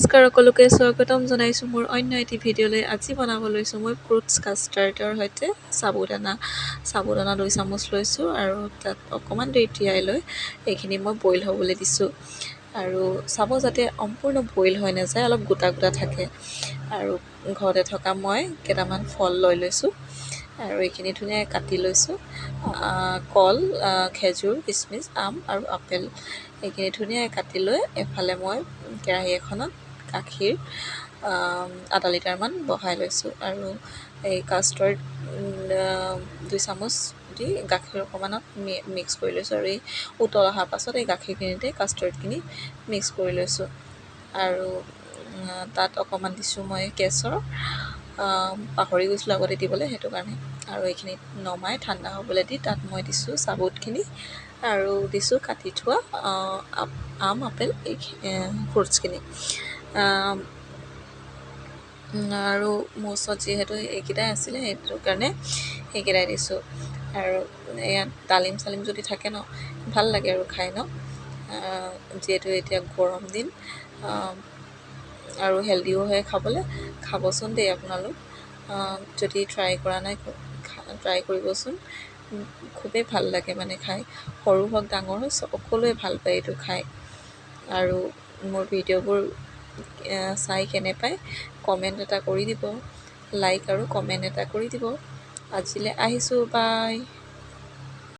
নমস্কাৰ সকলোকে স্বাগতম জনাইছোঁ মোৰ অন্য এটি ভিডিঅ'লৈ। আজি বনাব লৈছোঁ মই ফ্ৰুটছ কাষ্টাৰ্ডৰ সৈতে সাবুদানা 2 চামুচ লৈছোঁ আৰু তাত অকণমান দেৰি তিয়াই লৈ এইখিনি মই বইল হ'বলৈ দিছোঁ আৰু চাব যাতে সম্পূৰ্ণ বইল হৈ নাযায়, অলপ গোটা গোটা থাকে। আৰু ঘৰতে থকা মই কেইটামান ফল লৈ লৈছোঁ আৰু এইখিনি ধুনীয়াকৈ কাটি লৈছোঁ। কল, খেজুৰ, কিচমিচ, আম আৰু আপেল এইখিনি ধুনীয়াকৈ কাটি লৈ এফালে মই কেৰাহী এখনত গাখীৰ আধা লিটাৰমান বহাই লৈছোঁ আৰু এই কাষ্টাৰ্ড 2 চামুচ দি গাখীৰ অকণমানত মিক্স কৰি লৈছোঁ আৰু এই উতল অহাৰ পাছত এই গাখীৰখিনিতে কাষ্টাৰ্ডখিনি মিক্স কৰি লৈছোঁ আৰু তাত অকণমান দিছোঁ মই কেশৰ, পাহৰি গৈছিলোঁ আগতে দিবলৈ, সেইটো কাৰণে। আৰু এইখিনি নমাই ঠাণ্ডা হ'বলৈ দি তাত মই দিছোঁ চাবুটখিনি আৰু দিছোঁ কাটি থোৱা আম, আপেল এই ফ্ৰুটছখিনি। আৰু মোৰ ওচৰত যিহেতু এইকেইটাই আছিলে সেইটো কাৰণে সেইকেইটাই দিছোঁ। আৰু ইয়াত ডালিম চালিম যদি থাকে ন, ভাল লাগে আৰু খাই ন, যিহেতু এতিয়া গৰম দিন আৰু হেল্ডিও হয় খাবলৈ। খাবচোন দেই আপোনালোক, যদি ট্ৰাই কৰা নাই ট্ৰাই কৰিবচোন, খুবেই ভাল লাগে মানে খাই। সৰু হওক ডাঙৰ হওক সকলোৱে ভাল পায় এইটো খাই। আৰু মোৰ ভিডিঅ'বোৰ চাই কেনে পায় কমেণ্ট এটা কৰি দিব, লাইক আৰু কমেণ্ট এটা কৰি দিব। আজিলৈ আহিছোঁ, বাই।